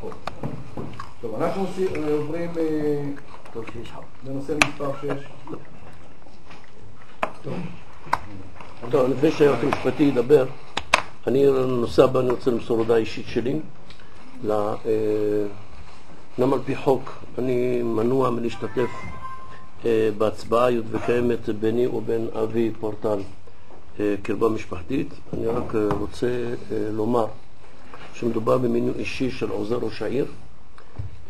טוב, אנחנו עוברים לנושא מספר 6. טוב, לפני שהיועץ המשפטי ידבר, הנושא הבא אני רוצה למסור הודעה אישית שלי. גם על פי חוק אני מנוע מלהשתתף בהצבעה היות וקיימת ביני ובין אבי פורטל קרבה משפחתית. אני רק רוצה לומר שמדובר במינוי אישי של עוזר ראש העיר,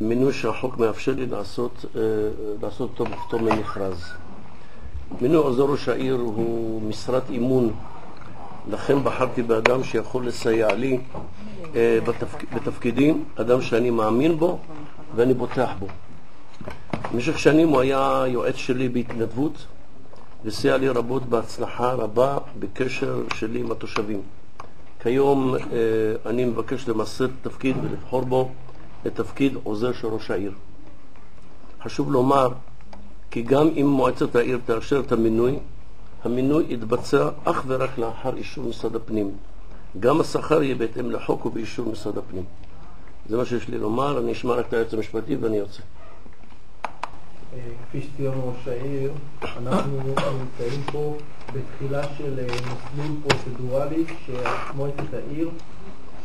מינוי שהחוק מאפשר לי לעשות אותו בפטור ממכרז. מינוי עוזר ראש העיר הוא משרת אימון, לכן בחרתי באדם שיכול לסייע לי בתפקידים, אדם שאני מאמין בו ואני בוטח בו. במשך שנים הוא היה יועץ שלי בהתנדבות וסייע לי רבות בהצלחה רבה בקשר שלי עם התושבים. כיום אני מבקש למסר את התפקיד ולבחור בו לתפקיד עוזר של ראש העיר. חשוב לומר כי גם אם מועצת העיר תאשר את המינוי יתבצע אך ורק לאחר אישור משרד הפנים. גם השכר יהיה בהתאם לחוק ובאישור משרד הפנים. זה מה שיש לי לומר, אני אשמע רק את היועץ המשפטי ואני יוצא. כפי שציין ראש העיר, אנחנו נמצאים פה בתחילה של מסלול פרוצדורלי שמועצת העיר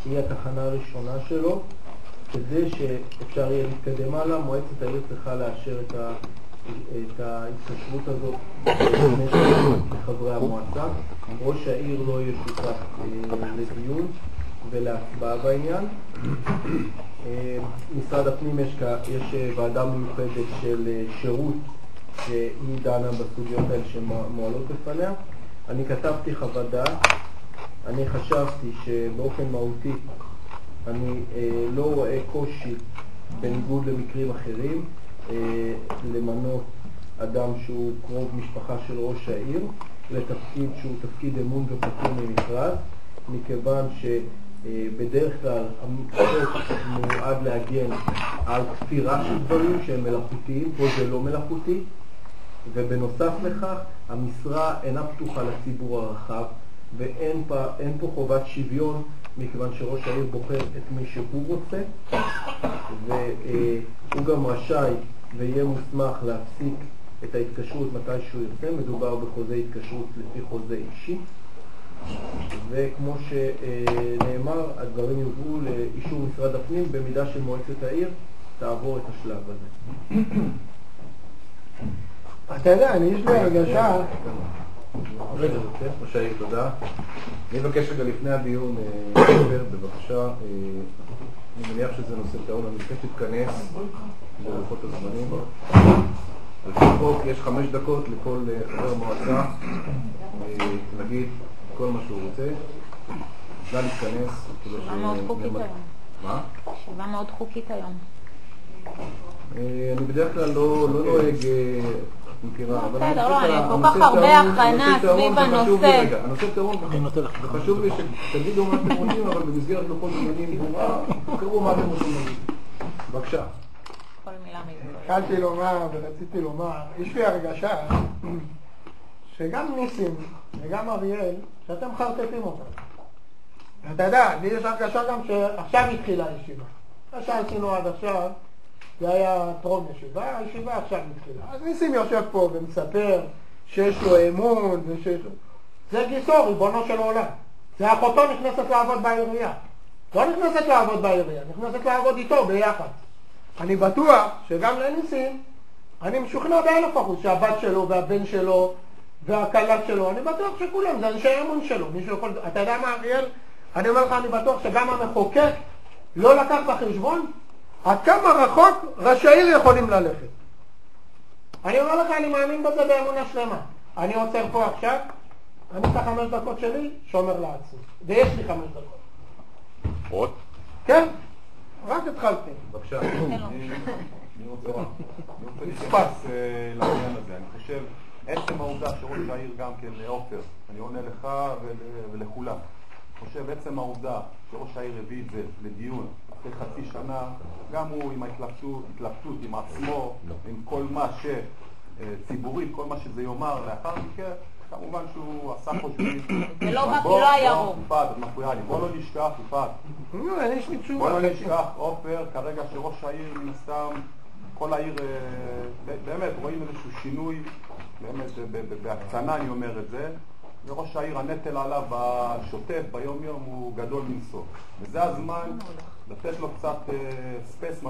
היא התחנה הראשונה שלו. כדי שאפשר יהיה להתקדם הלאה, מועצת העיר צריכה לאשר את ההתקשרות הזאת לחברי המועצה. ראש העיר לא יהיה שותף לדיון ולהצבעה בעניין. משרד הפנים יש ועדה מיוחדת של שירות שהיא דנה בסוגיות האלה שמועלות בפניה. אני כתבתי חוות דעת. אני חשבתי שבאופן מהותי אני לא רואה קושי בניגוד למקרים אחרים למנות אדם שהוא קרוב משפחה של ראש העיר לתפקיד שהוא תפקיד אמון ופטור ממכרז, מכיוון שבדרך כלל החוק מיועד להגן על כפירה של דברים שהם מלאכותיים, פה זה לא מלאכותי, ובנוסף לכך המשרה אינה פתוחה לציבור הרחב ואין פה חובת שוויון, מכיוון שראש העיר בוחר את מי שהוא רוצה, והוא גם רשאי ויהיה מוסמך להפסיק את ההתקשרות מתי שהוא ירצה. מדובר בחוזה התקשרות לפי חוזה אישי, וכמו שנאמר, הדברים יובאו לאישור משרד הפנים במידה של מועצת העיר תעבור את השלב הזה. אתה יודע, יש לי הרגשה... ראש העיר, תודה. אני מבקש רגע לפני הדיון, בבקשה, אני מניח שזה נושא טעון, אני מבקש להתכנס ללוחות הזמנים. על פי חוק יש 5 דקות לכל חבר מועצה, נגיד כל מה שהוא רוצה. נא להתכנס. שבעה מאוד חוקית היום. מה? שבעה מאוד חוקית היום. אני בדרך כלל לא נוהג... בסדר, לא, אני כל כך הרבה הכנה סביב הנושא. הנושא טעון, וחשוב לי שתגידו מה אתם רוצים, אבל במסגרת לוחות זמנים ברורה, תקראו מה אתם רוצים להגיד. בבקשה. כל מילה מיוחדת. התחלתי לומר ורציתי לומר, יש לי הרגשה שגם ניסים וגם אריאל, שאתם חרטטים אותם. ואתה יודע, לי יש הרגשה גם שעכשיו התחילה הישיבה. מה שעשינו עד עכשיו, זה היה טרום ישיבה, הישיבה עכשיו מתחילה. אז ניסים יושב פה ומספר שיש לו אמון ושיש לו... זה גיסו, ריבונו של עולם. זה אחותו נכנסת לעבוד בעירייה. לא נכנסת לעבוד בעירייה, נכנסת לעבוד איתו ביחד. אני בטוח שגם לניסים, אני משוכנע ב1,000% שהבת שלו והבן שלו והקלט שלו, אני בטוח שכולם, זה אנשי אמון שלו. מישהו יכול... אתה יודע מה, אריאל? אני אומר לך, אני בטוח שגם המחוקק לא לקח בחשבון עד כמה רחוק ראשי העיר יכולים ללכת. אני אומר לך, אני מאמין בזה באמונה שלמה. אני עוצר פה עכשיו, אני את 5 דקות שלי שומר לעצמי. ויש לי 5 דקות. עוד? כן, רק התחלתי. בבקשה. אני רוצה להתייחס לעניין הזה. אני חושב, עצם העובדה שראש העיר גם כן, עופר, אני עונה לך ולכולם. אני חושב, עצם העובדה שראש העיר הביא את זה לדיון אחרי חצי שנה, גם הוא עם ההתלבטות עם עצמו, עם כל מה שציבורית, כל מה שזה יאמר לאחר מכן, כמובן שהוא עשה חושבים. ולא בא כי לא היה רוב. יפעת, את מפריעה לי. בוא לא נשכח, יפעת. יש לי תשובה. בוא לא נשכח, עופר, כרגע שראש העיר מן הסתם, כל העיר, באמת רואים איזשהו שינוי, באמת בהקצנה אני אומר את זה, וראש העיר הנטל עליו בשוטף, ביום יום הוא גדול מנסות. וזה הזמן לתת לו קצת ספייס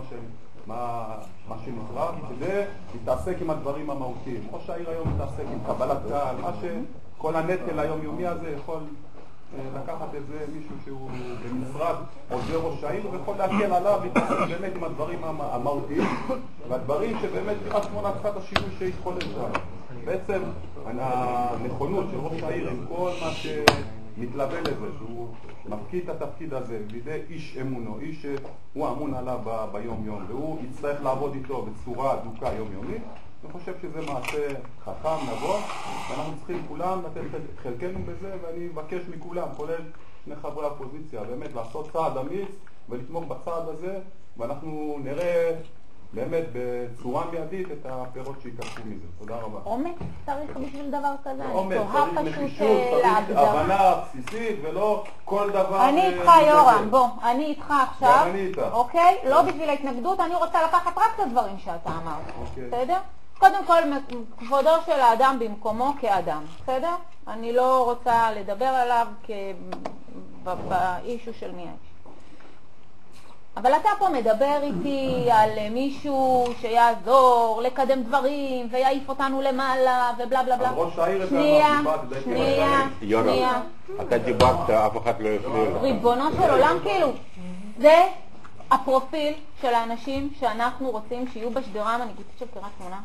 מה שנקרא, כדי להתעסק עם הדברים המהותיים. ראש העיר היום מתעסק עם קבלת קהל, מה שכל הנטל היומיומי הזה יכול לקחת את זה מישהו שהוא במשרד עוזר ראש העיר ויכול להקל עליו להתעסק באמת עם הדברים המהותיים והדברים שבאמת קריית שמונה צריכה את השינוי שהתחולל שם. בעצם הנכונות של ראש העיר עם כל מה שמתלווה לזה, שהוא מפקיד את התפקיד הזה בידי איש אמונו, איש שהוא אמון עליו ביום יום והוא יצטרך לעבוד איתו בצורה אדוקה יומיומית. אני חושב שזה מעשה חכם, נבון, ואנחנו צריכים כולם לתת חלקנו בזה, ואני מבקש מכולם, כולל שני חברי הפוזיציה, באמת לעשות צעד אמיץ ולתמוך בצעד הזה, ואנחנו נראה באמת בצורה מיידית את הפירות שיקחו מזה. תודה רבה. אומץ צריך בשביל דבר כזה? אומץ, צריך נחישות, צריך הבנה בסיסית ולא כל דבר... אני איתך יורם, בוא, אני איתך עכשיו, אני איתך. אוקיי? לא בשביל ההתנגדות, אני רוצה לקחת רק את הדברים שאתה אמרת, בסדר? קודם כל, כבודו של האדם במקומו כאדם, בסדר? אני לא רוצה לדבר עליו באישו של מי האיש. אבל אתה פה מדבר איתי על מישהו שיעזור לקדם דברים ויעיף אותנו למעלה ובלה בלה בלה. על ראש העיר שנייה. אתה דיברת, אף אחד לא הפריע. ריבונו של עולם, כאילו, זה הפרופיל של האנשים שאנחנו רוצים שיהיו בשדרה המנהיגותית של קריית שמונה.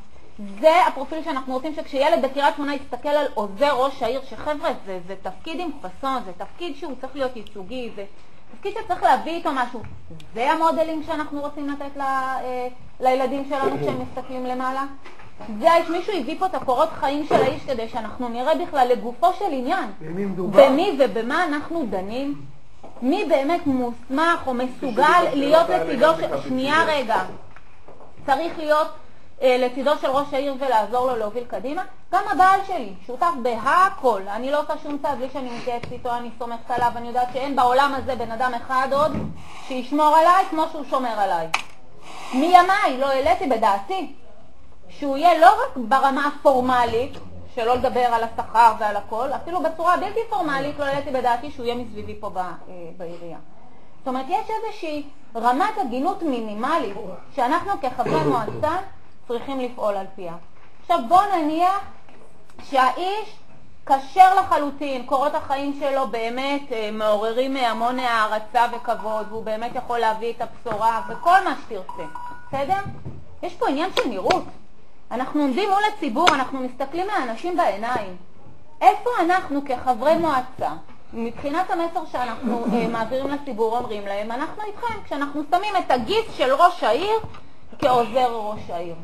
זה הפרופיל שאנחנו רוצים שכשילד בקריית שמונה יסתכל על עוזר ראש העיר, שחבר'ה, זה תפקיד עם פסון, זה תפקיד שהוא צריך להיות ייצוגי, זה תפקיד שצריך להביא איתו משהו. זה המודלים שאנחנו רוצים לתת לילדים שלנו כשהם מסתכלים למעלה. זה מישהו הביא פה את הקורות חיים של האיש כדי שאנחנו נראה בכלל לגופו של עניין. במי ובמה אנחנו דנים? מי באמת מוסמך או מסוגל להיות לצידו שנייה רגע. צריך להיות לצידו של ראש העיר ולעזור לו להוביל קדימה. גם הבעל שלי, שותף בהכל. אני לא עושה שום צעד בלי שאני מתייעצת איתו, אני סומכת עליו, אני יודעת שאין בעולם הזה בן אדם אחד עוד שישמור עליי כמו שהוא שומר עליי. מימיי לא העליתי בדעתי שהוא יהיה לא רק ברמה הפורמלית, שלא לדבר על השכר ועל הכל, אפילו בצורה בלתי פורמלית לא העליתי בדעתי שהוא יהיה מסביבי פה בעירייה. זאת אומרת, יש איזושהי רמת הגינות מינימלית שאנחנו כחברי מועצה צריכים לפעול על פיה. עכשיו בוא נניח שהאיש קשר לחלוטין, קורות החיים שלו באמת מעוררים המון הערצה וכבוד, והוא באמת יכול להביא את הבשורה וכל מה שתרצה, בסדר? יש פה עניין של נראות. אנחנו עומדים מול הציבור, אנחנו מסתכלים לאנשים בעיניים. איפה אנחנו כחברי מועצה, מבחינת המסר שאנחנו מעבירים לציבור, אומרים להם, אנחנו איתכם, כשאנחנו שמים את הגיס של ראש העיר כעוזר ראש העיר.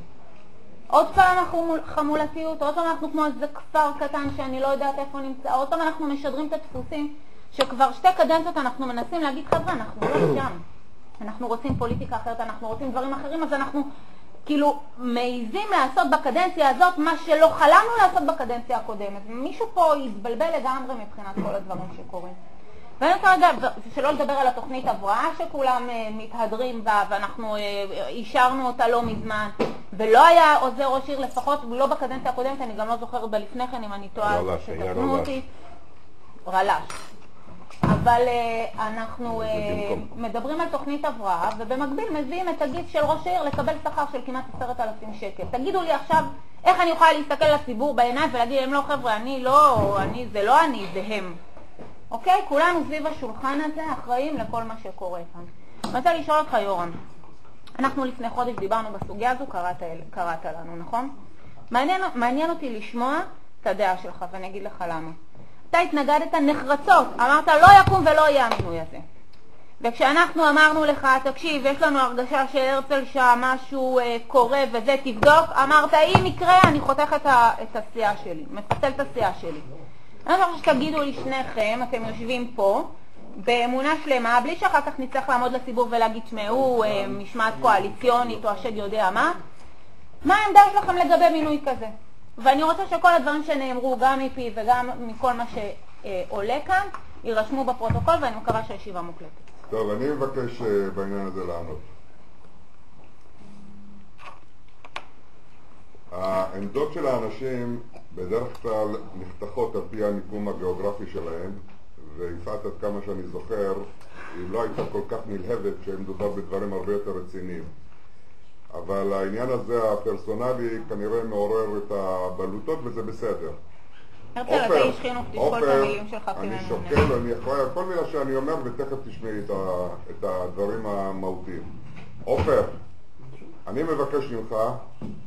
עוד פעם אנחנו חמולתיות, עוד פעם אנחנו כמו איזה כפר קטן שאני לא יודעת איפה נמצא, עוד פעם אנחנו משדרים את הדפוסים שכבר שתי קדנציות אנחנו מנסים להגיד, חבר'ה, אנחנו לא שם. אנחנו רוצים פוליטיקה אחרת, אנחנו רוצים דברים אחרים, אז אנחנו כאילו מעיזים לעשות בקדנציה הזאת מה שלא חלמנו לעשות בקדנציה הקודמת. מישהו פה יתבלבל לגמרי מבחינת כל הדברים שקורים. ואני רוצה רגע, שלא לדבר על התוכנית הבראה שכולם מתהדרים בה, ואנחנו אישרנו אותה לא מזמן, ולא היה עוזר ראש עיר, לפחות לא בקדנציה הקודמת, אני גם לא זוכרת בלפני כן אם אני טועה, שתקנו אותי. רלש. אבל אנחנו מדברים על תוכנית הבראה, ובמקביל מביאים את הגיס של ראש העיר לקבל שכר של כמעט 10,000 שקל. תגידו לי עכשיו, איך אני יכולה להסתכל לציבור בעיניים ולהגיד להם, לא חבר'ה, זה לא אני, זה הם. אוקיי? כולנו סביב השולחן הזה אחראים לכל מה שקורה כאן. אני רוצה לשאול אותך, יורם. אנחנו לפני חודש דיברנו בסוגיה הזו, קראת לנו, נכון? מעניין אותי לשמוע את הדעה שלך, ואני אגיד לך למה. אתה התנגדת נחרצות, אמרת לא יקום ולא יהיה המינוי הזה. וכשאנחנו אמרנו לך, תקשיב, יש לנו הרגשה שהרצל שם משהו קורה וזה תבדוק, אמרת אם יקרה אני חותך את הסיעה שלי, מפצל את הסיעה שלי. אני חושב שתגידו לי שניכם, אתם יושבים פה, באמונה שלמה, בלי שאחר כך נצטרך לעמוד לציבור ולהגיד שמעו משמעת קואליציונית או השד יודע מה העמדה שלכם לגבי מינוי כזה? ואני רוצה שכל הדברים שנאמרו, גם מפי וגם מכל מה שעולה כאן, יירשמו בפרוטוקול, ואני מקווה שהישיבה מוקלטת. טוב, אני מבקש בעניין הזה לענות. העמדות של האנשים בדרך כלל נחתכות על פי המיקום הגיאוגרפי שלהם, ויפעת עד כמה שאני זוכר, היא לא הייתה כל כך נלהבת כשמדובר בדברים הרבה יותר רציניים. אבל העניין הזה הפרסונלי כנראה מעורר את הבלוטות, וזה בסדר. הרצל, אתה איש חינוך, תשקול את המילים שלך. אני שוקל, אני אחראי על כל מילה שאני אומר, ותכף תשמעי את הדברים המהותיים. עופר, אני מבקש ממך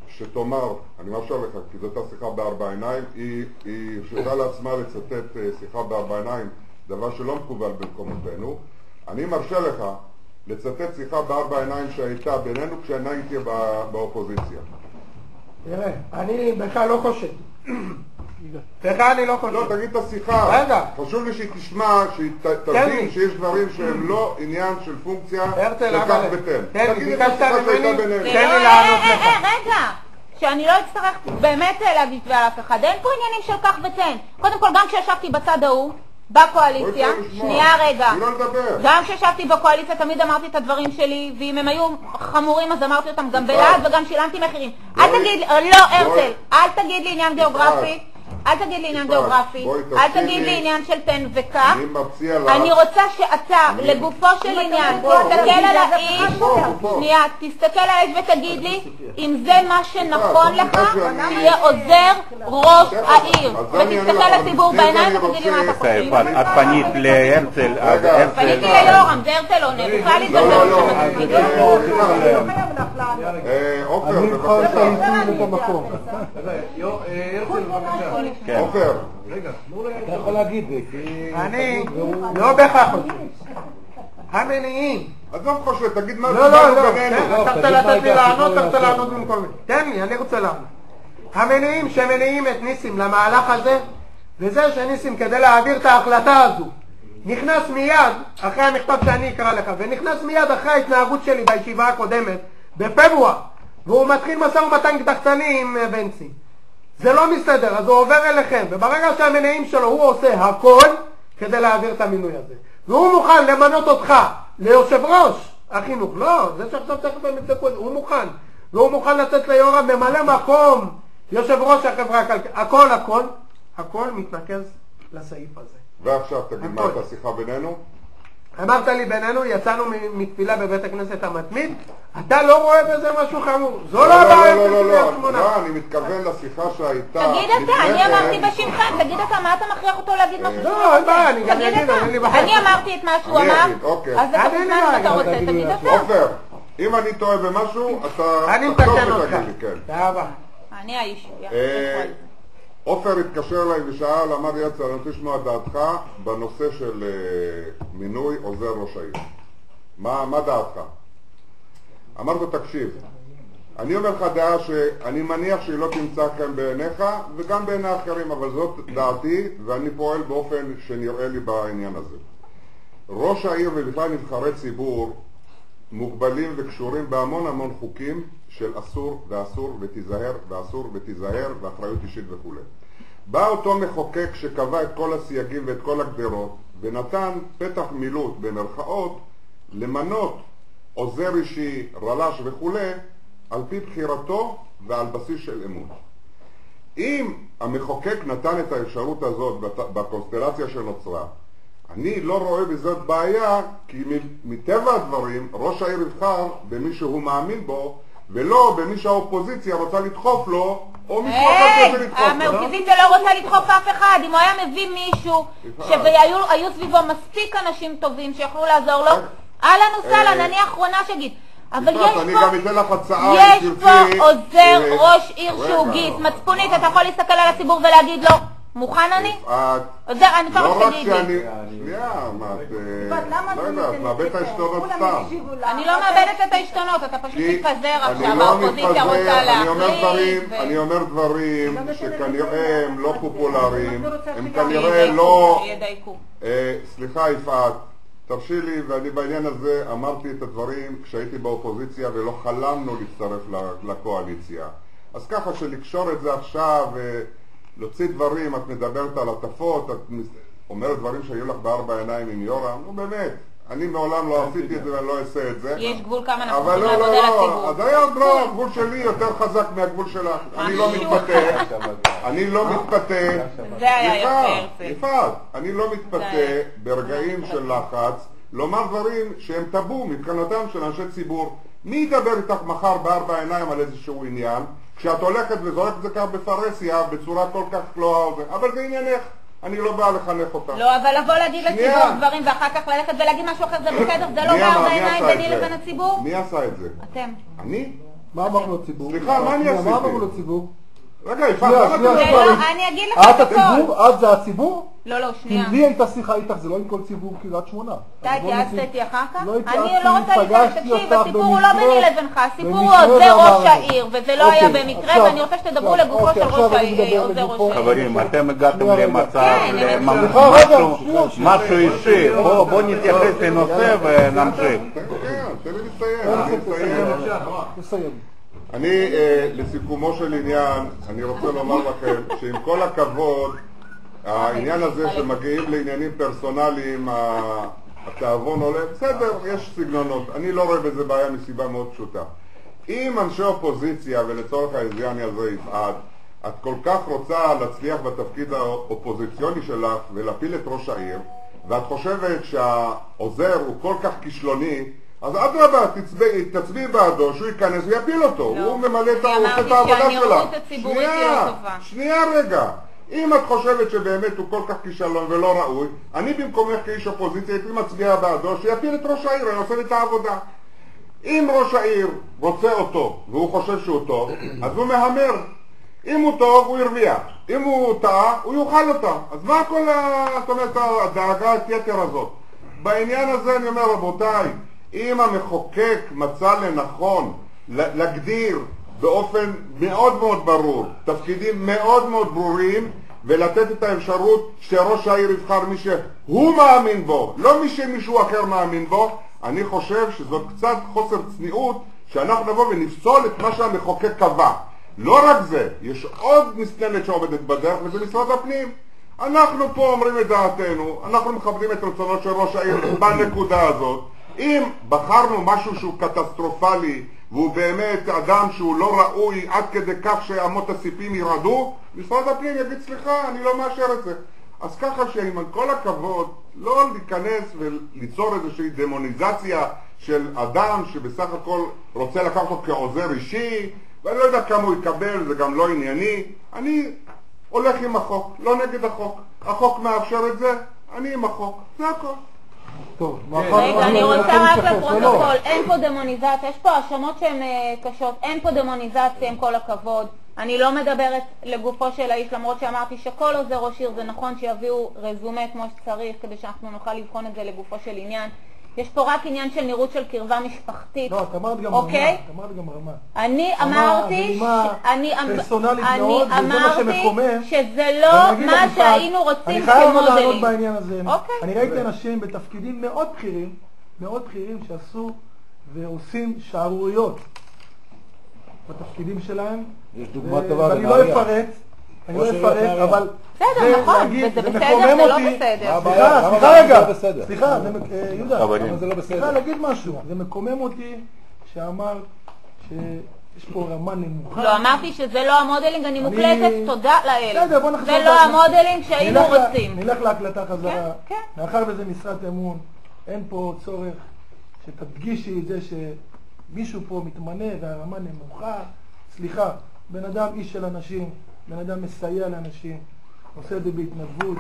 שתאמר, אני מאפשר לך, כי זאת השיחה בארבע עיניים, היא הרשתה לעצמה לצטט שיחה בארבע עיניים, דבר שלא מקובל במקומותינו. אני מרשה לך לצטט שיחה בארבע עיניים שהייתה בינינו כשאני הייתי באופוזיציה. תראה, אני בכלל לא חושב. בכלל אני לא חושב. לא, תגיד את השיחה. רגע. חשוב לי שהיא תשמע, שהיא תבין שיש דברים שהם לא עניין של פונקציה של כך ותן. תגיד את השיחה שהייתה בינינו. תן לי לענות לך. רגע, שאני לא אצטרך באמת להגיד ועל אף אחד. אין פה עניינים של כך ותן. קודם כל, גם כשישבתי בצד ההוא, בקואליציה, שנייה רגע, גם כשישבתי בקואליציה תמיד אמרתי את הדברים שלי, ואם הם היו חמורים אז אמרתי אותם גם בלעד וגם שילמתי מחירים. אל תגיד, לא הרצל, אל תגיד לי עניין גיאוגרפי, אל תגיד לי עניין גיאוגרפי, אל תגיד לי עניין של תן וכך. אני רוצה שאתה לגופו של עניין תסתכל על האיש, שנייה, תסתכל על האיש ותגיד לי אם זה מה שנכון לך, תהיה עוזר ראש העיר ותסתכל לציבור בעיניים ותגיד לי מה אתה חושב. את פנית להרצל, פניתי ליורם, זה הרצל עונה, בכלל להתגבר עופר, עופר, אתה יכול להגיד, אני לא בכך חושב. המניעים. אז לא חושב, תגיד מה לא, בינינו. אתה לתת לי לענות, אתה לענות במקומי. תן לי, אני רוצה לענות. המניעים שמניעים את ניסים למהלך הזה, וזה שניסים כדי להעביר את ההחלטה הזו, נכנס מיד אחרי המכתב שאני אקרא לך, ונכנס מיד אחרי ההתנהגות שלי בישיבה הקודמת, בפברואר, והוא מתחיל משא ומתן קדחתני עם בנצי. זה לא מסתדר, אז הוא עובר אליכם, וברגע שהמניעים שלו הוא עושה הכל כדי להעביר את המינוי הזה. והוא מוכן למנות אותך ליושב ראש החינוך, לא, זה שעכשיו תכף הם יבדקו את זה, הוא מוכן. והוא מוכן לתת ליורם ממלא מקום יושב ראש החברה הכלכלית, הכל מתנקז לסעיף הזה. ועכשיו תגיד מה הייתה שיחה בינינו? אמרת לי בינינו, יצאנו מתפילה בבית הכנסת המתמיד, אתה לא רואה בזה משהו חמור. זו לא הבעיה. לא, אני מתכוון לשיחה שהייתה. תגיד אתה, אני אמרתי בשמכם, תגיד אתה, מה אתה מכריח אותו להגיד משהו? לא, אין בעיה, אני גם אגיד, אני אמרתי את מה שהוא אמר, אז אתה בזמן שאתה רוצה, תגיד אתה. עופר, אם אני טועה במשהו, אתה אני מתקן אותך. תודה רבה. אני האיש. עופר התקשר אליי ושאל, אמר לי יצא, אני רוצה לשמוע דעתך בנושא של מינוי עוזר ראש העיר. מה דעתך? אמרתי, תקשיב, אני אומר לך דעה שאני מניח שהיא לא תמצא כאן בעיניך וגם בעיני אחרים, אבל זאת דעתי ואני פועל באופן שנראה לי בעניין הזה. ראש העיר ובכלל נבחרי ציבור מוגבלים וקשורים בהמון חוקים של אסור ואסור ותיזהר ואסור ותיזהר ואחריות אישית וכו'. בא אותו מחוקק שקבע את כל הסייגים ואת כל הגדרות ונתן פתח מילוט במרכאות למנות עוזר אישי, רל"ש וכו' על פי בחירתו ועל בסיס של אמון. אם המחוקק נתן את האפשרות הזאת בקונסטלציה שנוצרה, אני לא רואה בזאת בעיה, כי מטבע הדברים ראש העיר יבחר במי שהוא מאמין בו ולא במי שהאופוזיציה רוצה לדחוף לו או מישהו אחר רוצה לדחוף לו. האופוזיציה לא רוצה לדחוף אף אחד. אם הוא היה מביא מישהו שהיו סביבו מספיק אנשים טובים שיכולו לעזור לו, אהלן וסהלן, אני האחרונה שגיד. אבל יש פה עוזר ראש עיר שהוא גיס, מצפונית, אתה יכול להסתכל על הציבור ולהגיד לו, מוכן אני? אני כבר לא רק שתגיד לי. שנייה, לא יודעת, מאבד את העשתונות סתם. אני לא מאבדת את העשתונות, אתה פשוט מתפזר עכשיו, האופוזיציה רוצה להחליט. אני אומר דברים שכנראה הם לא פופולריים, הם כנראה לא... סליחה יפעת, תרשי לי, ואני בעניין הזה אמרתי את הדברים כשהייתי באופוזיציה ולא חלמנו להצטרף לקואליציה. אז ככה שלקשור את זה עכשיו ולהוציא דברים, את מדברת על הטפות, את אומרת דברים שהיו לך בארבע עיניים עם יורם, נו באמת, אני מעולם לא עשיתי את זה ואני לא אעשה את זה. יש גבול כמה אנחנו אבל צריכים לא, לעבוד על לא, הציבור. אז היה עוד לא, הגבול שלי יותר חזק מהגבול שלך. אני לא מתפתה, אני לא מתפתה. זה היה יפה, יפעת, אני לא מתפתה ברגעים של לחץ לומר דברים שהם טבו מבחינתם של אנשי ציבור. מי ידבר איתך מחר בארבע עיניים על איזשהו עניין כשאת הולכת וזורקת זה כך בפרסיה בצורה כל כך לא... אבל זה עניינך, אני לא בא לחנך אותך. לא, אבל לבוא להגיד לציבור דברים ואחר כך ללכת ולהגיד משהו אחר זה בסדר, זה לא בארבע עיניים ביני לבין הציבור? מי עשה את זה? אתם. אני? מה אמרנו לציבור? סליחה, מה אני עשיתי? מה אמרנו לציבור? רגע, יפעת, שנייה, למה שנייה. זה לא, אני אגיד לך את את הכל. הציבור? את זה הציבור? לא, לא, כי שנייה. לי הייתה שיחה איתך, זה לא עם כל ציבור קריית שמונה. אתה התייעצת איתי אחר כך? לא אני התייעצתי, לא רוצה להתייעץ, פגשתי תקשיב, אותך הסיפור הוא לא במקרה, ביני לבינך, הסיפור הוא במקרה עוזר ראש ואמרנו. העיר, וזה לא היה אוקיי, במקרה, עכשיו, ואני רוצה שתדברו עכשיו, לגופו של אוקיי, ראש עכשיו אני העיר, מדבר עוזר ראש לגופו. העיר. חברים, אתם הגעתם שנייה, רגע. למצב, כן, סליחה, רגע, משהו אישי. בואו נתייחס לנושא ונמשיך. כן, תן לי לסיים. תסיים. אני, לסיכומו של עניין, אני רוצה לומר לכם שעם כל הכבוד, העניין הזה שמגיעים לעניינים פרסונליים, התאבון עולה, בסדר, יש סגנונות. אני לא רואה בזה בעיה מסיבה מאוד פשוטה. אם אנשי אופוזיציה, ולצורך העניין הזה יפעת, את כל כך רוצה להצליח בתפקיד האופוזיציוני שלך ולהפיל את ראש העיר, ואת חושבת שהעוזר הוא כל כך כישלוני, אז אדרבה, תצביעי בעדו, שהוא ייכנס ויפיל אותו, הוא ממלא את העבודה שלה. שנייה רגע, אם את חושבת שבאמת הוא כל כך כישלון ולא ראוי, אני במקומך כאיש אופוזיציה הייתי מצביע בעדו, שיפיל את ראש העיר, אני עושה לי את העבודה. אם ראש העיר רוצה אותו, והוא חושב שהוא טוב, אז הוא מהמר. אם הוא טוב, הוא הרוויח. אם הוא טעה, הוא יאכל אותה. אז מה כל הדאגה היתר הזאת? בעניין הזה אני אומר, רבותיי, אם המחוקק מצא לנכון להגדיר באופן מאוד מאוד ברור, תפקידים מאוד מאוד ברורים, ולתת את האפשרות שראש העיר יבחר מי שהוא מאמין בו, לא מי שמישהו אחר מאמין בו, אני חושב שזאת קצת חוסר צניעות שאנחנו נבוא ונפסול את מה שהמחוקק קבע. לא רק זה, יש עוד מסננת שעובדת בדרך, וזה משרד הפנים. אנחנו פה אומרים את דעתנו, אנחנו מכבדים את רצונות של ראש העיר בנקודה הזאת. אם בחרנו משהו שהוא קטסטרופלי, והוא באמת אדם שהוא לא ראוי עד כדי כך שאמות הסיפים ירדו, משרד הפנים יגיד סליחה, אני לא מאשר את זה. אז ככה שעם כל הכבוד, לא להיכנס וליצור איזושהי דמוניזציה של אדם שבסך הכל רוצה לקחת אותו כעוזר אישי, ואני לא יודע כמה הוא יקבל, זה גם לא ענייני. אני הולך עם החוק, לא נגד החוק. החוק מאפשר את זה, אני עם החוק, זה הכל. טוב, רגע, אני רוצה רק לפרוטוקול, אין פה דמוניזציה, יש פה האשמות שהן קשות, אין פה דמוניזציה עם כל הכבוד. אני לא מדברת לגופו של האיש, למרות שאמרתי שכל עוזר ראש עיר זה נכון שיביאו רזומה כמו שצריך, כדי שאנחנו נוכל לבחון את זה לגופו של עניין. יש פה רק עניין של נראות של קרבה משפחתית. לא, את אמרת גם אוקיי? רמה, את אמרת גם רמה. אני אמרתי פרסונלית מאוד, וזה מה שמקומם. שזה לא מה שהיינו רוצים אני חייב לענות כמודלים. בעניין הזה. אוקיי. אני ראיתי אנשים בתפקידים מאוד בכירים שעשו ועושים שערוריות בתפקידים שלהם. יש דוגמה טובה ואני לא אפרט, אבל בסדר, נכון, וזה בסדר, זה לא בסדר. סליחה רגע, סליחה, יהודה, זה סליחה להגיד משהו, זה מקומם אותי שאמרת שיש פה רמה נמוכה. לא, אמרתי שזה לא המודלינג, אני מוקלטת, תודה לאל. בסדר, בוא נחזור. זה לא המודלינג שהיינו רוצים. נלך להקלטה חזרה. כן. מאחר וזה משרת אמון, אין פה צורך שתדגישי את זה שמישהו פה מתמנה והרמה נמוכה. סליחה, בן אדם איש של אנשים, בן אדם מסייע לאנשים, עושה את זה בהתנדבות,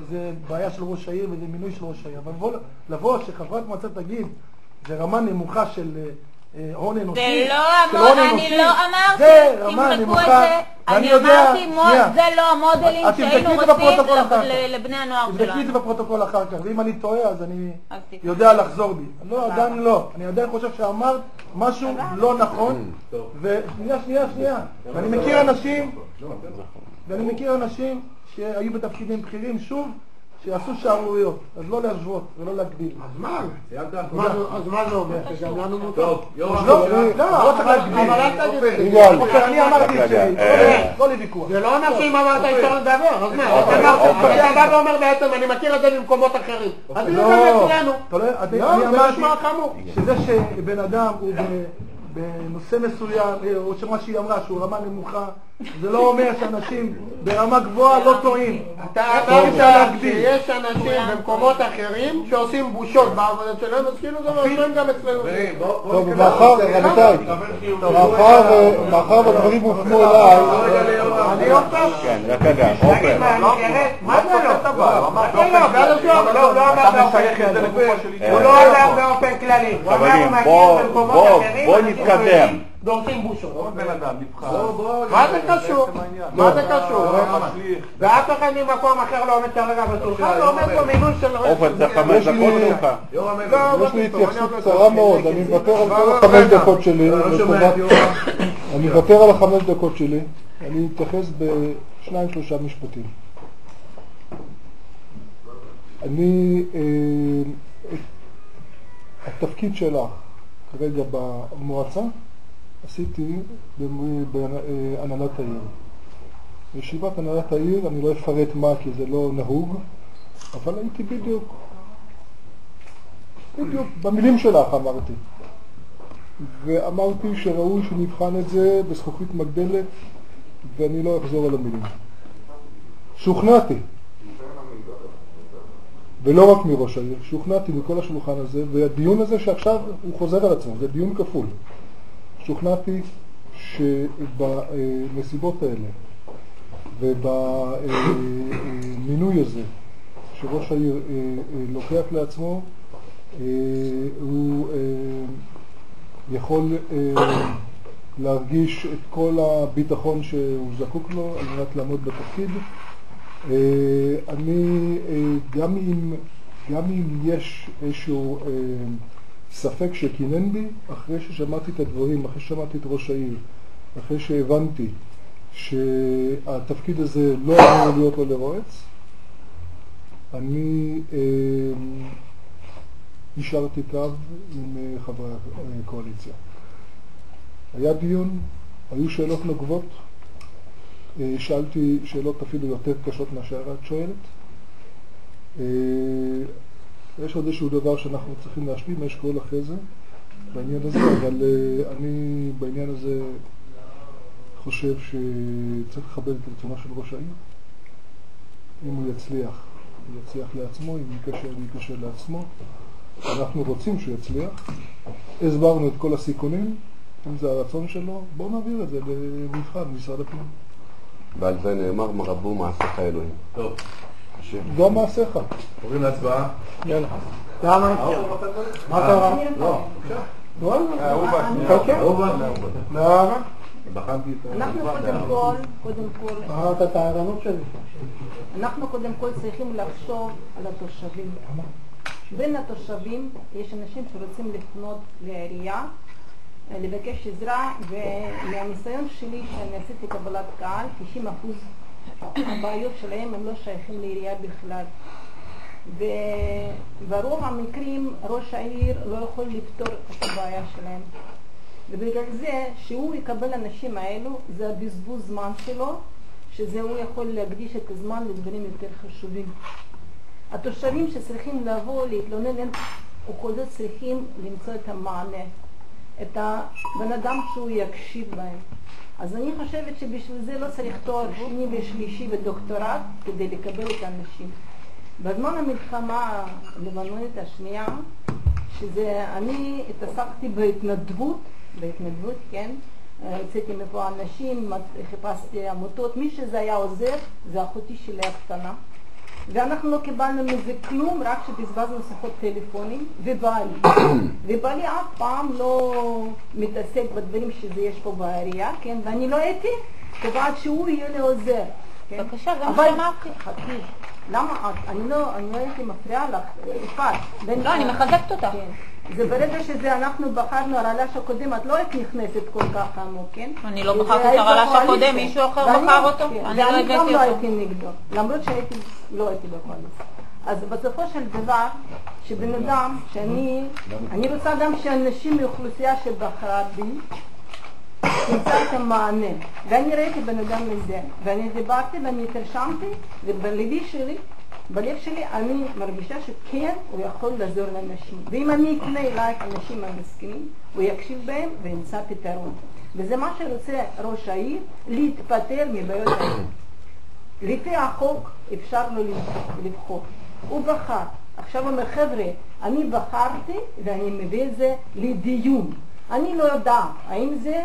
זה בעיה של ראש העיר וזה מינוי של ראש העיר. אבל לבוא שחברת מועצה תגיד, זה רמה נמוכה של הון אנושי. זה לא אני לא אמרתי, זה רמה נמוכה. אני אמרתי, זה לא המודלינג שהיינו רוצים לבני הנוער שלנו. תבדקי את זה בפרוטוקול אחר כך, ואם אני טועה אז אני יודע לחזור בי. לא, עדיין לא. אני עדיין חושב שאמרת משהו לא נכון. ושנייה. ואני מכיר אנשים שהיו בתפקידים בכירים, שוב, שיעשו שערוריות, אז לא להשוות ולא להגביל. אז מה? סיימת? אז מה זה אומר? שגם לנו מותר. טוב, יורם. לא צריך להגביל. אבל אל תגיד את זה. יגאל. אני אמרתי לא לוויכוח. זה לא אומר שאם אמרת אפשר לדבר, אז מה? אתה בא ואומר בעצם, אני מכיר את זה ממקומות אחרים. אז זה גם אצלנו. אני לא, זה אמרתי נשמע חמור. שזה שבן אדם הוא בנושא מסוים, או שמה שהיא אמרה, שהוא רמה נמוכה, זה לא אומר שאנשים ברמה גבוהה לא טועים. אתה אמרת שיש אנשים במקומות אחרים שעושים בושות בעבודה שלהם, אז כאילו זה עושים גם אצלנו. טוב, מאחר והדברים הופנו אליי, אני אופן. כן, רק רגע, עופר. מה זה לא? מה זה לא? לא אמר באופן כללי. הוא לא אמר באופן כללי. הוא אמר הוא מכיר במקומות אחרים. בוא נתקדם. דורשים בושות. עוד בן אדם נבחר. מה זה קשור? מה זה קשור? ואף אחד ממקום אחר לא עומד כרגע בשולחן, לא עומד פה מינוי של ראש. עופר, זה 5 דקות שלך. יש לי התייחסות קצרה מאוד, אני מוותר על כל 5 דקות שלי, אני מוותר על 5 דקות שלי, אני אתייחס ב2-3 משפטים. התפקיד שלך כרגע במועצה עשיתי בהנהלת העיר. בישיבת הנהלת העיר, אני לא אפרט מה כי זה לא נהוג, אבל הייתי בדיוק במילים שלך אמרתי. ואמרתי שראוי שנבחן את זה בזכוכית מגדלת, ואני לא אחזור על המילים. שוכנעתי, ולא רק מראש העיר, שוכנעתי מכל השולחן הזה, והדיון הזה שעכשיו הוא חוזר על עצמו, זה דיון כפול. שוכנעתי שבנסיבות האלה ובמינוי הזה שראש העיר לוקח לעצמו, הוא יכול להרגיש את כל הביטחון שהוא זקוק לו על מנת לעמוד בתפקיד. אני גם אם יש איזשהו ספק שכינן בי, אחרי ששמעתי את הדברים, אחרי ששמעתי את ראש העיר, אחרי שהבנתי שהתפקיד הזה לא אמור להיות לו לרועץ, אני נשארתי קו עם חברי הקואליציה. היה דיון, היו שאלות נוגבות, שאלתי שאלות אפילו יותר קשות מאשר את שואלת. יש עוד איזשהו דבר שאנחנו צריכים להשלים, יש קול אחרי זה בעניין הזה, אבל אני בעניין הזה חושב שצריך לכבד את רצונו של ראש העיר. אם הוא יצליח, הוא יצליח לעצמו, אם יקשר לעצמו. אנחנו רוצים שהוא יצליח. הסברנו את כל הסיכונים, אם זה הרצון שלו, בואו נעביר את זה למבחן משרד הפנים. ועל זה נאמר מרבו מעשיך אלוהים. טוב. גם מעשיך. עוברים להצבעה. יאללה. למה? מה קרה? לא. למה? בחנתי את אנחנו קודם כל, אמרת את הערנות שלי. אנחנו קודם כל צריכים לחשוב על התושבים. בין התושבים יש אנשים שרוצים לפנות לעירייה, לבקש עזרה, ומהניסיון שלי שאני עשיתי קבלת קהל, 90% הבעיות שלהם הם לא שייכים לעירייה בכלל. וברוב המקרים ראש העיר לא יכול לפתור את הבעיה שלהם. ובגלל זה שהוא יקבל אנשים האלו, זה הבזבוז זמן שלו, שזה הוא יכול להקדיש את הזמן לדברים יותר חשובים. התושבים שצריכים לבוא להתלונן, וכל זאת צריכים למצוא את המענה, את הבן אדם שהוא יקשיב להם. אז אני חושבת שבשביל זה לא צריך תואר שני ושלישי ודוקטורט כדי לקבל את האנשים. בזמן המלחמה הלבנונית השנייה, שזה אני התעסקתי בהתנדבות, כן, יצאתי מפה אנשים, חיפשתי עמותות, מי שזה היה עוזר, זה אחותי שלי הקטנה. ואנחנו לא קיבלנו מזה כלום, רק שבזבזנו שיחות טלפונים, ובעלי אף פעם לא מתעסק בדברים שזה יש פה בעירייה, כן, ואני לא הייתי קובעת שהוא יהיה לי עוזר. בבקשה, גם שמעתי. חכי, למה את? אני לא הייתי מפריעה לך, יפעת. לא, אני מחזקת אותך. זה ברגע שזה אנחנו בחרנו הרעלש הקודם, את לא היית נכנסת כל כך עמוק, כן? אני לא בחרתי את הרעלש הקודם, מישהו אחר בחר אותו. ואני גם לא הייתי נגדו, למרות שלא הייתי בקואליציה. אז בסופו של דבר, שבן אדם, אני רוצה גם שאנשים מאוכלוסייה שבחרה בי, תמצא את המענה. ואני ראיתי בן אדם לזה, ואני דיברתי ואני התרשמתי, בלב שלי אני מרגישה שכן, הוא יכול לעזור לאנשים. ואם אני אקנה אלייך אנשים המסכנים, הוא יקשיב בהם וימצא פתרון. וזה מה שרוצה ראש העיר, להתפטר מבעיות העיר. לפי החוק אפשר לו לבחור. הוא בחר. עכשיו הוא אומר, חבר'ה, אני בחרתי ואני מביא את זה לדיון. אני לא יודע האם זה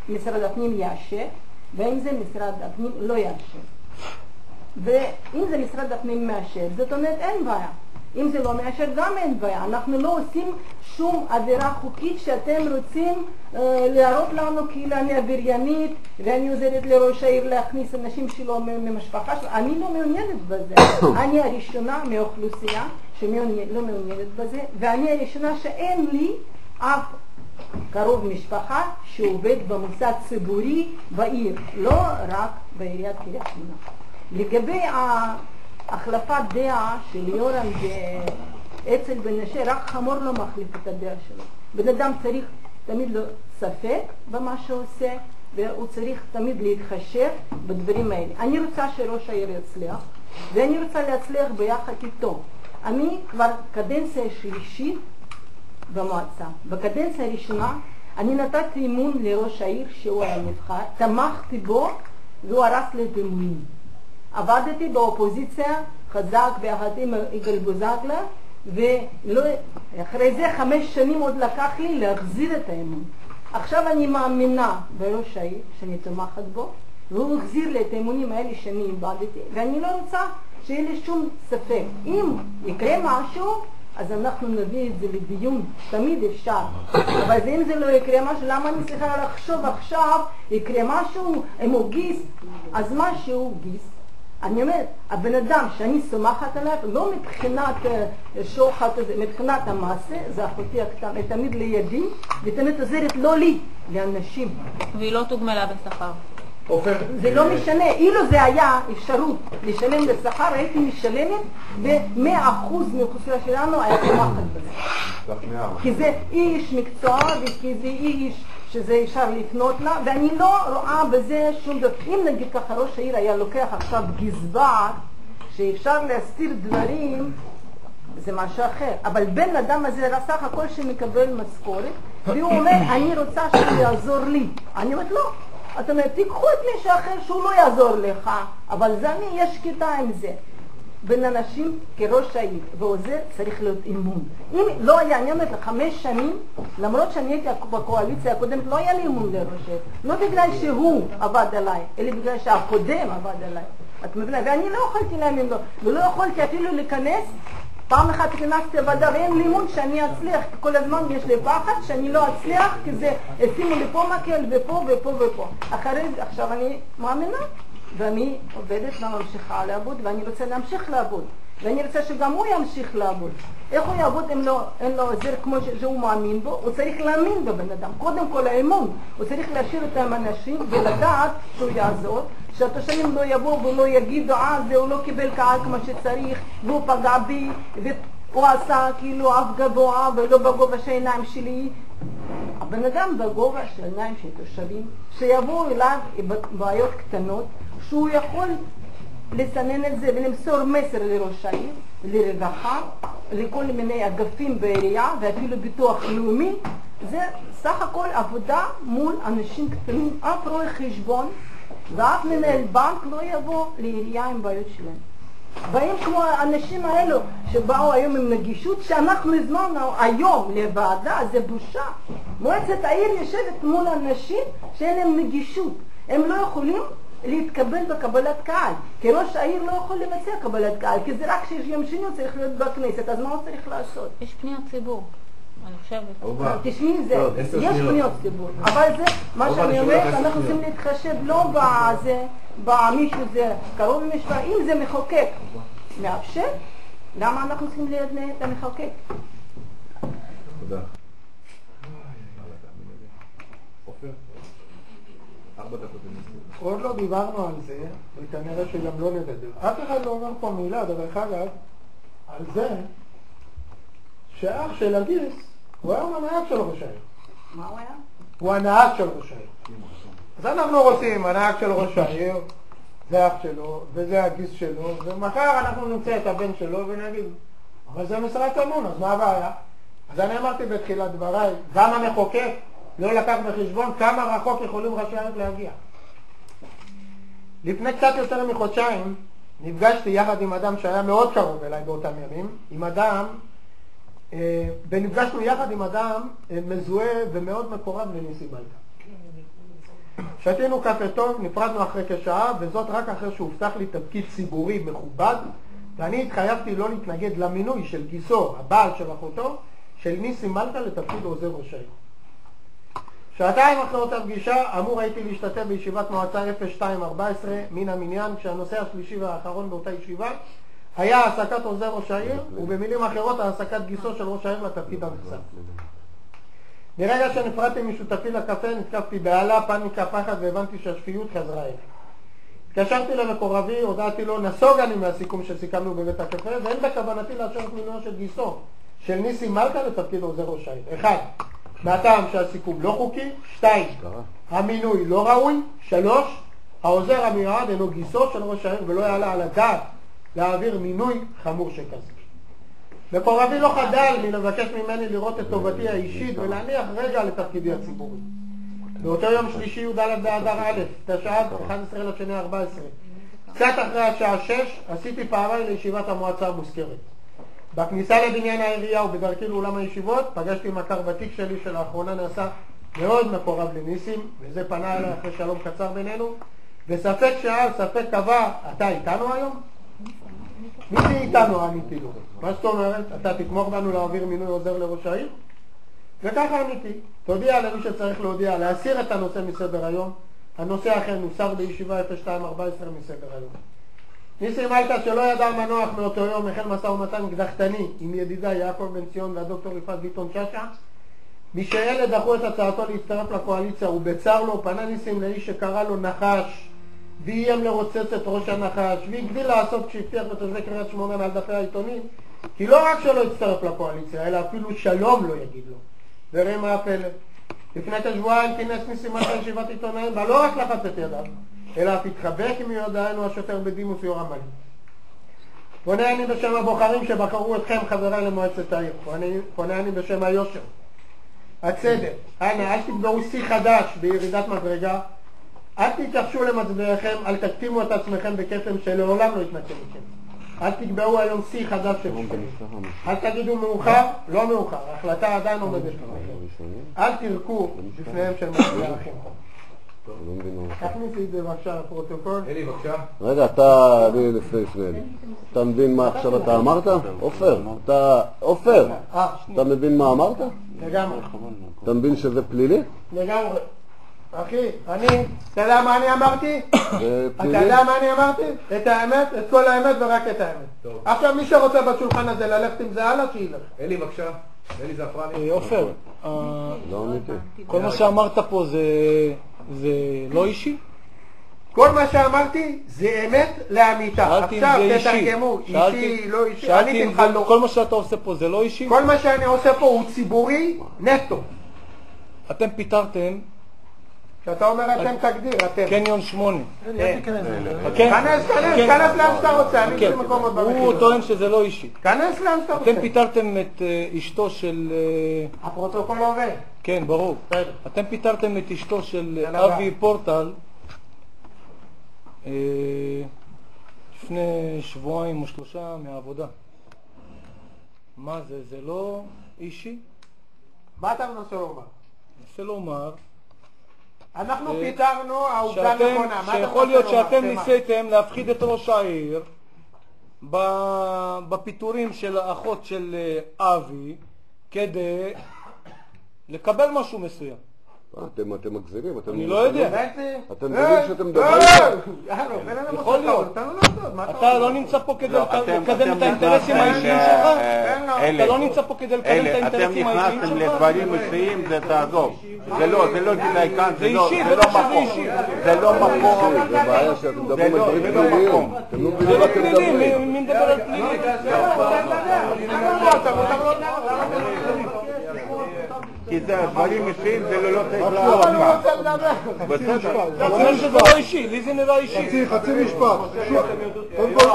משרד הפנים יאשר, והאם זה משרד הפנים לא יאשר. ואם זה משרד הפנים מאשר, זאת אומרת אין בעיה. אם זה לא מאשר, גם אין בעיה. אנחנו לא עושים שום עבירה חוקית שאתם רוצים להראות לנו כאילו אני עבריינית ואני עוזרת לראש העיר להכניס אנשים שלו ממשפחה שלו. אני לא מעוניינת בזה. אני הראשונה מאוכלוסייה שלא מעוניינת בזה, ואני הראשונה שאין לי אף קרוב משפחה שעובד במוסד ציבורי בעיר, לא רק בעיריית קריית שמונה. לגבי החלפת דעה של יורם אצל בן אשר, רק חמור לא מחליף את הדעה שלו. בן אדם צריך תמיד לו ספק במה שהוא עושה, והוא צריך תמיד להתחשב בדברים האלה. אני רוצה שראש העיר יצליח, ואני רוצה להצליח ביחד איתו. אני כבר קדנציה שלישית במועצה. בקדנציה הראשונה אני נתתי אמון לראש העיר שהוא היה נבחר, תמכתי בו והוא הרס לי את אמונים. עבדתי באופוזיציה חזק ביחד עם יגאל בוזגלו, ואחרי זה 5 שנים עוד לקח לי להחזיר את האמון. עכשיו אני מאמינה בראש העיר שאני תומכת בו, והוא החזיר לי את האמונים האלה שאני איבדתי, ואני לא רוצה שיהיה לי שום ספק. אם יקרה משהו, אז אנחנו נביא את זה לדיון, תמיד אפשר. אבל אם זה לא יקרה משהו, למה אני צריכה לחשוב עכשיו, יקרה משהו, אם הוא גיס, אז מה שהוא גיס? אני אומרת, הבן אדם שאני סומכת עליו, לא מבחינת שוחד, מבחינת המעשה, זה אחותי הקטנה, היא תמיד לידי, ותמיד עוזרת לא לי, לאנשים. והיא לא תוגמלה בשכר. זה לא משנה, אילו זה היה אפשרות לשלם בשכר, הייתי משלמת ב100% מהאוכלוסייה שלנו, היה תומכת בזה. כי זה איש מקצוע, וכי זה איש שזה אפשר לפנות לה, ואני לא רואה בזה שום דבר. אם נגיד ככה ראש העיר היה לוקח עכשיו גזבר, שאפשר להסתיר דברים, זה משהו אחר. אבל בן אדם הזה סך הכל שמקבל משכורת, והוא אומר, אני רוצה שהוא יעזור לי. אני אומרת, לא. אתה אומר, תיקחו את מישהו אחר שהוא לא יעזור לך, אבל זה אני, יש קטע עם זה. בין אנשים כראש העיר ועוזר צריך להיות אמון. אם לא היה, אני אומרת, 5 שנים, למרות שאני הייתי בקואליציה הקודמת, לא היה לי אמון לראש העיר. לא בגלל שהוא עבד עליי, אלא בגלל שהקודם עבד עליי. את מבינה? ואני לא יכולתי להאמין לו, ולא יכולתי אפילו להיכנס. פעם אחת כנסתי עבודה ואין לי אמון שאני אצליח, כי כל הזמן יש לי פחד שאני לא אצליח, כי זה שימו לי פה מקל ופה ופה ופה. אחרי זה, עכשיו אני מאמינה, ואני עובדת וממשיכה לעבוד, ואני רוצה להמשיך לעבוד. ואני רוצה שגם הוא ימשיך לעבוד. איך הוא יעבוד אם אין לו עוזר כמו שהוא מאמין בו? הוא צריך להאמין בבן אדם. קודם כל האמון. הוא צריך להשאיר אותם אנשים ולדעת שהוא יעזור. שהתושבים לא יבואו ולא יגידו, הוא לא קיבל קהל כמו שצריך, והוא פגע בי, והוא עשה כאילו אף גבוה ולא בגובה של העיניים שלי. הבן אדם בגובה של העיניים של תושבים, שיבואו אליו בעיות קטנות, שהוא יכול לסנן את זה ולמסור מסר לראש העיר, לרווחה, לכל מיני אגפים בעירייה ואפילו ביטוח לאומי. זה סך הכל עבודה מול אנשים קטנים, אף רואה חשבון ואף מנהל בנק לא יבוא לעירייה עם בעיות שלהם. באים כמו האנשים האלו שבאו היום עם נגישות, שאנחנו הזמנו היום לוועדה, זה בושה. מועצת העיר יושבת מול אנשים שאין להם נגישות, הם לא יכולים להתקבל בקבלת קהל, כי ראש העיר לא יכול לבצע קבלת קהל, כי זה רק שיש יום שני הוא צריך להיות בכנסת, אז מה הוא צריך לעשות? יש פניות ציבור, אני חושבת. תשמעי זה, יש פניות ציבור, אבל זה מה שאני אומרת, אנחנו צריכים להתחשב לא במישהו זה קרוב למשפחה, אם זה מחוקק מאפשר, למה אנחנו צריכים להיות המחוקק? תודה. עוד לא דיברנו על זה, וכנראה שגם לא נדבר. אף אחד לא אומר פה מילה, דרך אגב, על זה שאח של הגיס הוא היום הנהג של ראש העיר. מה הוא היה? הוא הנהג של ראש העיר. אז אנחנו רוצים, הנהג של ראש העיר, זה אח שלו, וזה הגיס שלו, ומחר אנחנו נמצא את הבן שלו ונגיד, אבל זה משרת אמון, אז מה הבעיה? אז אני אמרתי בתחילת דבריי, גם המחוקק לא לקח בחשבון כמה רחוק יכולים ראשי העיר להגיע. לפני קצת יותר מחודשיים, נפגשתי יחד עם אדם שהיה מאוד קרוב אליי באותם ימים, עם אדם, ונפגשנו יחד עם אדם מזוהה ומאוד מקורב לניסים מלכה. שתינו קפה טוב, נפרדנו אחרי כשעה, וזאת רק אחרי שהובטח לי תפקיד ציבורי מכובד, ואני התחייבתי לא להתנגד למינוי של גיסו, הבעל של אחותו, של ניסים מלכה לתפקיד עוזר ראש העיר. שעתיים אחרי אותה פגישה אמור הייתי להשתתף בישיבת מועצה 0214 מן המניין, כשהנושא השלישי והאחרון באותה ישיבה היה העסקת עוזר ראש העיר, ובמילים אחרות העסקת גיסו של ראש העיר לתפקיד הנוסף. מרגע שנפרדתי משותפי לקפה נתקפתי בעלה, פניקה, פחד, והבנתי שהשפיות חזרה אליי. התקשרתי למקורבי, הודעתי לו, נסוג אני מהסיכום שסיכמנו בבית הקפה, ואין בכוונתי לאשר את מינויו של גיסו של ניסים מלכה לתפקיד עוזר ראש העיר. 1. מהטעם שהסיכום לא חוקי. 2. המינוי לא ראוי. 3. העוזר המיועד אינו גיסו של ראש העיר ולא יעלה על הדעת להעביר מינוי חמור שכזה. מקורבי לא חדל מלבקש ממני לראות את טובתי האישית ולהניח רגע לתפקידי הציבורי. באותו יום שלישי י"ד באדר א', תשע"ד, 11/14, קצת אחרי השעה 6, עשיתי פעמיים לישיבת המועצה המוזכרת. בכניסה לבניין העירייה ובדרכי לאולם הישיבות פגשתי מכר ותיק שלי שלאחרונה נעשה מאוד מקורב לניסים, וזה פנה אליי אחרי שלום קצר בינינו, וספק שאל, ספק קבע, אתה איתנו היום? מי זה איתנו? עניתי לו. מה זאת אומרת? אתה תתמוך בנו להעביר מינוי עוזר לראש העיר? וככה עניתי. תודיע למי שצריך להודיע, להסיר את הנושא מסדר היום. הנושא אכן נוסר בישיבה 0214 מסדר היום. ניסים מלכה שלא ידע מנוח מאותו יום החל משא ומתן קדחתני עם ידידה יעקב בן ציון והדוקטור יפעת ביטון שאשא. משאלה דחו את הצעתו להצטרף לקואליציה ובצר לו פנה ניסים לאיש שקרא לו נחש ואיים לרוצץ את ראש הנחש והגדיל לעשות כשהבטיח לתושבי קריית שמונה מעל דפי העיתונים, כי לא רק שלא יצטרף לקואליציה אלא אפילו שלום לא יגיד לו. וראה מה הפלא, לפני כשבועיים כינס ניסים מלכה ישיבת עיתונאים ולא רק לחץ את ידיו אלא אף התחבק עם מיודענו השוטר בדימוס יורם מלכה. פונה אני בשם הבוחרים שבחרו אתכם חבריי למועצת העיר, פונה אני בשם היושר, הצדק, אנא אל תקבעו שיא חדש בירידת מדרגה, אל תתייחשו למצביעיכם, אל תקטימו את עצמכם בכתם שלעולם לא יתנקם מכם. אל תקבעו היום שיא חדש של שקלים. אל תגידו מאוחר, לא מאוחר, ההחלטה עדיין עומדת לכם. אל תרקו בפניהם של מצביעיכם. תכניסי את זה בבקשה לפרוטוקול. אלי, בבקשה. רגע, אתה, אני לפני אלי. אתה מבין מה עכשיו אתה אמרת? עופר, אתה מבין מה אמרת? לגמרי. אתה מבין שזה פלילי? לגמרי. אחי, אתה יודע מה אני אמרתי? אתה יודע מה אני אמרתי? את האמת, את כל האמת ורק את האמת. עכשיו מי שרוצה בשולחן הזה ללכת עם זה הלאה, שילך. אלי, בבקשה. אלי זפרני. עופר, לא עניתי. כל מה שאמרת פה זה לא אישי? כל מה שאמרתי זה אמת לאמיתה. עכשיו תתרגמו, אישי, לא אישי. שאלתי אם כל מה שאתה עושה פה זה לא אישי? כל מה שאני עושה פה הוא ציבורי נטו. אתם פיתרתם, כשאתה אומר אתם תגדיר, אתם. קניון 8. כנס לאן שאתה רוצה, אני אצלי מקומות במחילה. הוא טוען שזה לא אישי. כנס לאן שאתה רוצה. אתם פיתרתם את אשתו של... הפרוטוקול לא עובד. כן, ברור. אתם פיתרתם את אשתו של אבי פורטל לפני שבועיים או 3 מהעבודה. מה זה? זה לא אישי? מה אתה מנסה לומר? מנסה לומר אנחנו פיתרנו העובדה נכונה. שיכול להיות שאתם ניסיתם להפחיד את ראש העיר בפיתורים של האחות של אבי כדי לקבל משהו מסוים. אתם מגזימים, אתם... אני לא יודע. אתם מבינים שאתם מדברים... יכול להיות. אתה לא נמצא פה כדי לקדם את האינטרסים האישיים שלך? אתה לא נמצא פה כדי לקדם את האינטרסים האישיים שלך? אתם נכנסתם לדברים אישיים, זה תעזוב. זה לא כדאי כאן, זה אישי, בטח שזה אישי. זה לא מקום. זה בעיה שאתם מדברים על דברים פליליים. אתם לא זה מבינים לא מה אתם פלילי, מדברים. מי מדבר על פלילי? כי זה דברים אישיים, זה לא צריך לעלות כאן. בסדר. אתה אומר שזה לא אישי, לי זה נראה אישי. חצי משפט. קודם כל,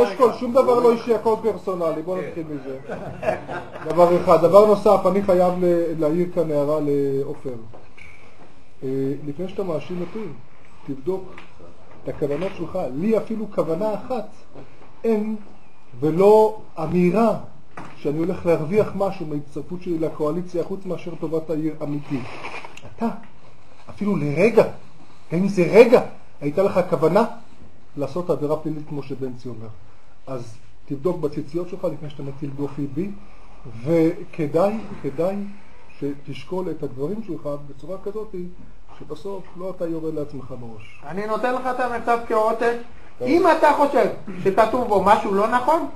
אשכול, שום דבר לא אישי, הכל פרסונלי, בוא נתחיל מזה. דבר אחד. דבר נוסף, אני חייב להעיר כאן הערה לעופר. לפני שאתה מאשים אותי, תבדוק את הכוונות שלך. לי אפילו כוונה אחת אין, ולא אמירה שאני הולך להרוויח משהו מההצטרפות שלי לקואליציה חוץ מאשר טובת העיר אמיתית. אתה, אפילו לרגע, גם אם זה רגע, הייתה לך כוונה לעשות עבירה פלילית כמו שבנצי אומר. אז תבדוק בציציות שלך לפני שאתה מטיל דופי בי, וכדאי שתשקול את הדברים שלך בצורה כזאת שבסוף לא אתה יורד לעצמך בראש. אני נותן לך את המכתב כעותק. אם אתה חושב שכתוב בו משהו לא נכון,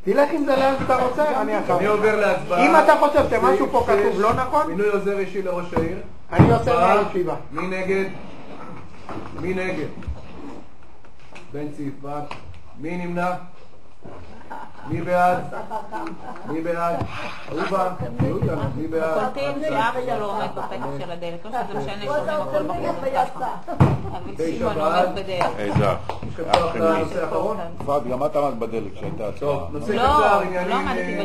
תלך עם זה לאן שאתה רוצה, אני עובר להצבעה. אם אתה חושב שמשהו פה כתוב לא נכון, מינוי עוזר אישי לראש העיר. אני יוצא מהישיבה. מי נגד? מי נגד? בנצי יפעת. מי נמנע? מי בעד? מי בעד? אהובה? מי בעד? קולטים שאח שלו עומד בפתח של הדלת, לא שזה משנה שומעים הכל בחוץ ככה. אבל שמעון עומד בדלת. איזה אח. יש לך פה נושא אחרון? פרד, גם את עמד בדלק שהייתה הצבעה. נושא קצר, לא עמדתי